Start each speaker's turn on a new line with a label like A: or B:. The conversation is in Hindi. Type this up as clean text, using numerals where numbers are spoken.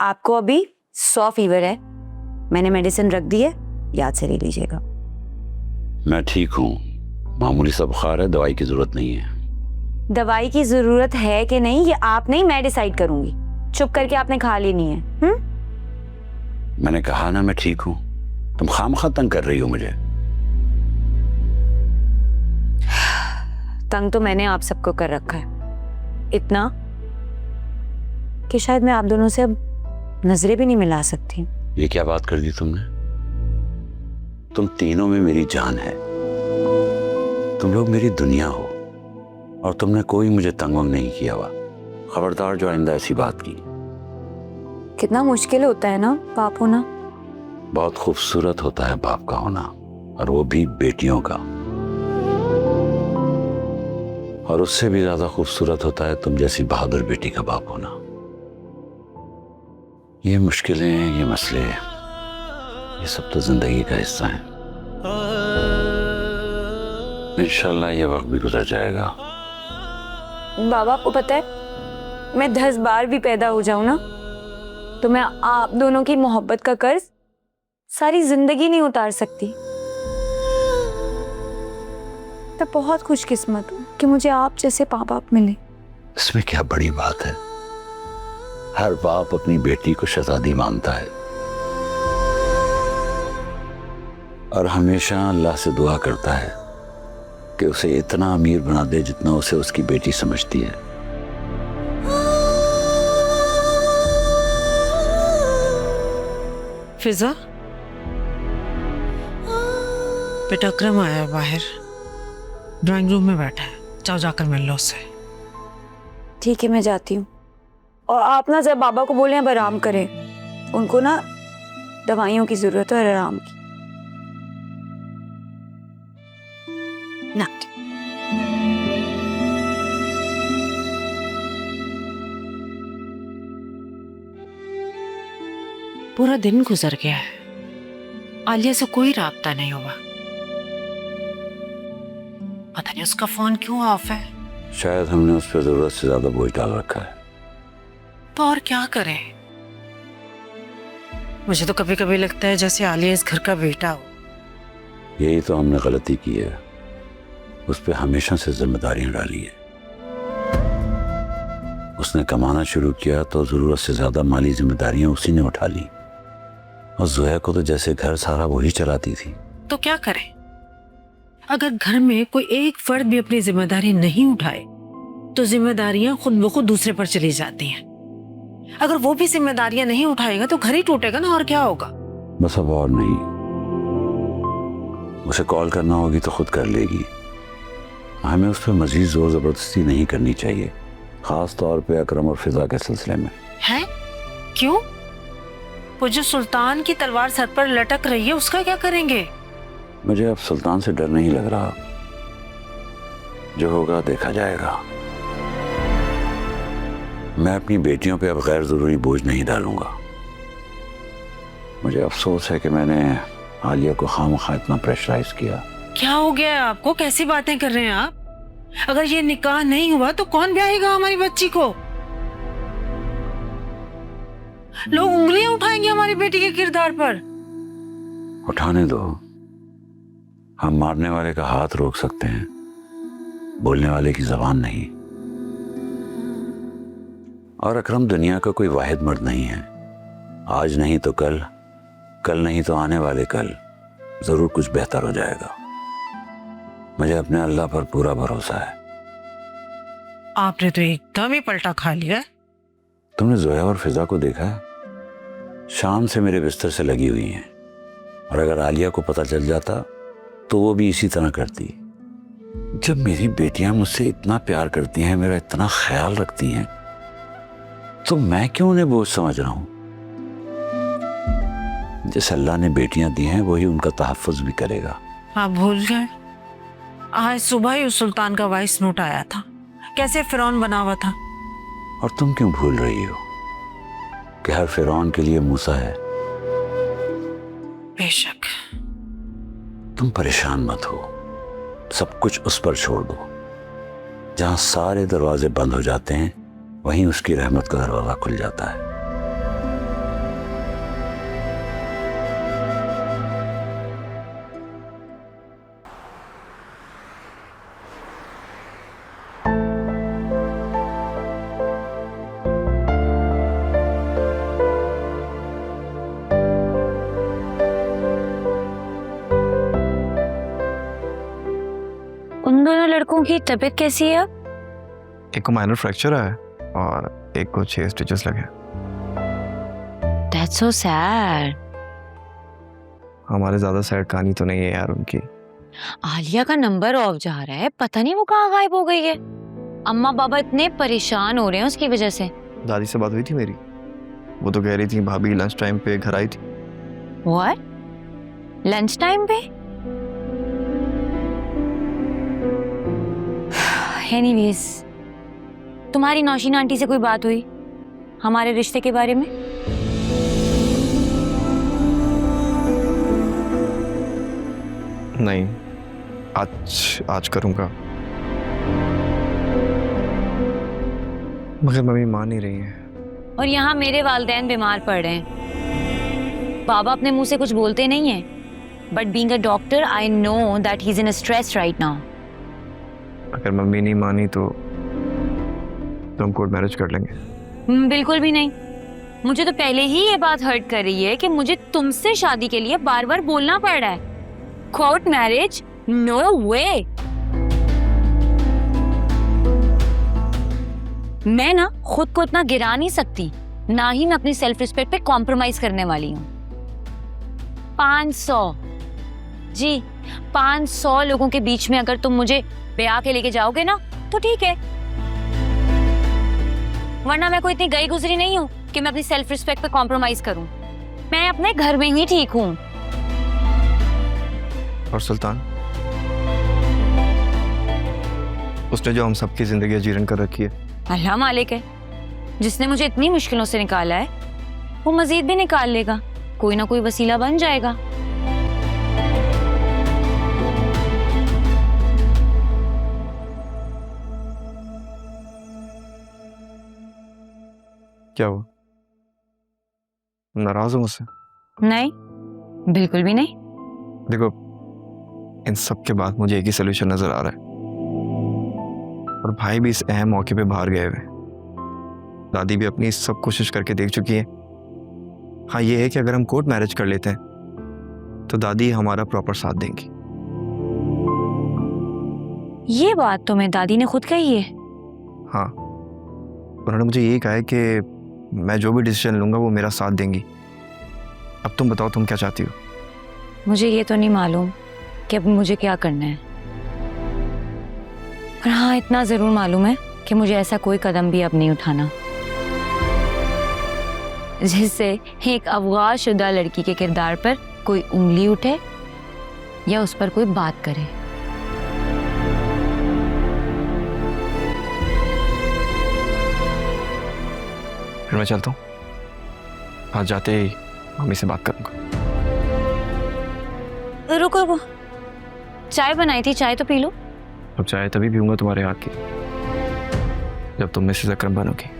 A: आपको अभी 100 फीवर है, मैंने मेडिसिन रख दी है, याद से ले लीजिएगा।
B: मैं ठीक हूँ, मामूली सा बुखार है, दवाई की जरूरत नहीं है।
A: दवाई की जरूरत है कि नहीं ये आप नहीं, मैं डिसाइड करूंगी। चुप करके आपने खा लेनी है।
B: मैंने कहा ना मैं ठीक हूँ, तुम खामखा तंग कर रही हो मुझे।
A: तंग तो मैंने आप सबको कर रखा है, इतना कि शायद मैं आप दोनों से अब नजरें भी नहीं मिला सकती।
B: ये क्या बात कर दी तुमने? तुम तीनों में मेरी जान है, तुम लोग मेरी दुनिया हो, और तुमने कोई मुझे तंग वंग नहीं किया हुआ। खबरदार जो आइंदा ऐसी बात की।
A: कितना मुश्किल होता है ना बाप होना।
B: बहुत खूबसूरत होता है बाप का होना, और वो भी बेटियों का। और उससे भी ज्यादा खूबसूरत होता है तुम जैसी बहादुर बेटी का बाप होना। ये मुश्किलें, ये मसले, ये सब तो जिंदगी का हिस्सा है। इंशाल्लाह ये वक्त भी गुजर जाएगा।
A: बाबा आपको पता है, मैं 10 बार भी पैदा हो जाऊं ना, तो मैं आप दोनों की मोहब्बत का कर्ज सारी जिंदगी नहीं उतार सकती। मैं बहुत खुशकिस्मत हूँ कि मुझे आप जैसे माँ बाप मिले।
B: इसमें क्या बड़ी बात है, हर बाप अपनी बेटी को शहजादी मानता है, और हमेशा अल्लाह से दुआ करता है कि उसे इतना अमीर बना दे जितना उसे उसकी बेटी समझती है।
C: फिजा, बेटा अकरम आया है बाहर, ड्राइंग रूम में बैठा है, जाओ जाकर मिल लो उससे।
A: ठीक है मैं जाती हूँ, और आप ना जब बाबा को बोले अब आराम करें, उनको ना दवाइयों की जरूरत है और आराम की ना।
C: पूरा दिन गुजर गया है, आलिया से कोई राब्ता नहीं हुआ। पता नहीं उसका फोन क्यों ऑफ है।
B: शायद हमने उस पर जरूरत से ज्यादा बोझ डाल रखा है।
C: तो और क्या करें? मुझे तो कभी कभी लगता है जैसे आलिया इस घर का बेटा हो।
B: यही तो हमने गलती की है, उस पर हमेशा से जिम्मेदारियां डाली है। उसने कमाना शुरू किया तो जरूरत से ज्यादा माली जिम्मेदारियां उसी ने उठा ली, और जोया को तो जैसे घर सारा वही चलाती थी।
C: तो क्या करें? अगर घर में कोई एक फर्द भी अपनी जिम्मेदारी नहीं उठाए तो जिम्मेदारियां खुद ब खुद दूसरे पर चली जाती हैं। अगर वो भी जिम्मेदारियां नहीं उठाएगा तो घर ही टूटेगा ना, और क्या होगा?
B: बस अब और नहीं, उसे कॉल करना होगी तो खुद कर लेगी। हमें उस पर मजीद जोर जबरदस्ती नहीं करनी चाहिए, खास तौर पे अकरम और फिजा के सिलसिले में।
C: है? क्यों? वो जो सुल्तान की तलवार सर पर लटक रही है उसका क्या करेंगे?
B: मुझे अब सुल्तान से डर नहीं लग रहा, जो होगा देखा जाएगा। मैं अपनी बेटियों पे अब गैर जरूरी बोझ नहीं डालूंगा। मुझे अफसोस है कि मैंने आलिया को खामखा इतना प्रेशराइज किया।
C: क्या हो गया है आपको? कैसी बातें कर रहे हैं आप? अगर ये निकाह नहीं हुआ तो कौन ब्याहेगा हमारी बच्ची को? लोग उंगलियां उठाएंगे हमारी बेटी के किरदार पर।
B: उठाने दो, हम मारने वाले का हाथ रोक सकते हैं, बोलने वाले की जबान नहीं। और अकरम दुनिया का कोई वाहिद मर्द नहीं है। आज नहीं तो कल, कल नहीं तो आने वाले कल जरूर कुछ बेहतर हो जाएगा। मुझे अपने अल्लाह पर पूरा भरोसा है।
C: आपने तो एकदम ही पलटा खा लिया।
B: तुमने जोया और फिजा को देखा है? शाम से मेरे बिस्तर से लगी हुई हैं, और अगर आलिया को पता चल जाता तो वो भी इसी तरह करती। जब मेरी बेटियां मुझसे इतना प्यार करती हैं, मेरा इतना ख्याल रखती हैं, तो मैं क्यों उन्हें बोझ समझ रहा हूं? जिस अल्लाह ने बेटियां दी हैं वही उनका तहफ़्फ़ुज़ भी करेगा।
C: आप भूल गए? आज सुबह ही उस सुल्तान का वॉइस नोट आया था, कैसे फिरौन बना हुआ था।
B: और तुम क्यों भूल रही हो कि हर फिरौन के लिए मूसा है?
C: बेशक।
B: तुम परेशान मत हो, सब कुछ उस पर छोड़ दो। जहां सारे दरवाजे बंद हो जाते हैं वहीं उसकी रहमत का दरवाजा खुल जाता है।
A: लड़कों की तबीयत कैसी है अब?
D: एक को माइनर फ्रैक्चर है और एक को 6 स्टिचेस लगे।
A: That's so sad.
D: हमारे ज्यादा सैड कहानी तो नहीं है यार उनकी।
A: आलिया का नंबर ऑफ जा रहा है, पता नहीं वो कहाँ गायब हो गई है। अम्मा पापा इतने परेशान हो रहे हैं उसकी वजह से।
D: दादी से बात हुई थी मेरी, वो तो कह रही थी भाभी लंच टाइम पे घर आई थी।
A: What? लंच टाइम पे? Anyways, तुम्हारी नौशीन आंटी से कोई बात हुई हमारे रिश्ते के बारे में?
D: नहीं, आज करूंगा, मगर मम्मी मान नहीं रही है।
A: और यहाँ मेरे वालिदैन बीमार पड़ रहे हैं। बाबा अपने मुंह से कुछ बोलते नहीं है, but being a doctor I know that he is in stress right now.
D: अगर मम्मी नहीं मानी तो हम कोर्ट मैरिज कर लेंगे।
A: बिल्कुल भी नहीं। मुझे तो पहले ही ये बात हर्ट कर रही है कि मुझे तुमसे शादी के लिए बार बार बोलना पड़ रहा है। Court marriage? नो वे। मैं ना खुद को इतना गिरा नहीं सकती, ना ही मैं अपनी सेल्फ रिस्पेक्ट पे कॉम्प्रोमाइज करने वाली हूँ। 500 जी 500 लोगों के बीच में अगर तुम मुझे ब्याह के लेके जाओगे ना तो ठीक है, वरना मैं कोई इतनी गई गुजरी नहीं हूँ कि मैं अपनी सेल्फ रिस्पेक्ट पे कॉम्प्रोमाइज करूँ। मैं अपने घर में ही ठीक हूँ।
D: और सुल्तान, उसने जो हम सबकी जिंदगी जीर्ण कर रखी है।
A: अल्लाह मालिक है, जिसने मुझे इतनी मुश्किलों से निकाला है वो मजीद भी निकाल लेगा, कोई ना कोई वसीला बन जाएगा।
D: क्या हुआ, नाराज हो मुझसे?
A: नहीं, बिल्कुल भी नहीं।
D: देखो, इन सब के बाद मुझे एक ही सोल्यूशन नजर आ रहा है, और भाई भी इस अहम मौके पे बाहर गए हुए। दादी भी अपनी सब कोशिश करके देख चुकी है। हाँ, ये है कि अगर हम कोर्ट मैरिज कर लेते हैं तो दादी हमारा प्रॉपर साथ देंगी।
A: ये बात तो मैं दादी ने खुद कही है।
D: हाँ, उन्होंने मुझे यही कहा है कि मैं जो भी डिसीजन लूंगा वो मेरा साथ देंगी। अब तुम बताओ, तुम क्या चाहती हो?
A: मुझे ये तो नहीं मालूम कि अब मुझे क्या करना है, पर हाँ इतना जरूर मालूम है कि मुझे ऐसा कोई कदम भी अब नहीं उठाना जिससे एक अगवा-शुदा लड़की के किरदार पर कोई उंगली उठे या उस पर कोई बात करे।
D: फिर मैं चलता हूँ, आज जाते ही मम्मी से बात करूंगा।
A: रुको रुको, चाय बनाई थी, चाय तो पी लो।
D: अब चाय तभी पीऊंगा तुम्हारे हाथ की जब तुम मिसेस अकरम बनोगी।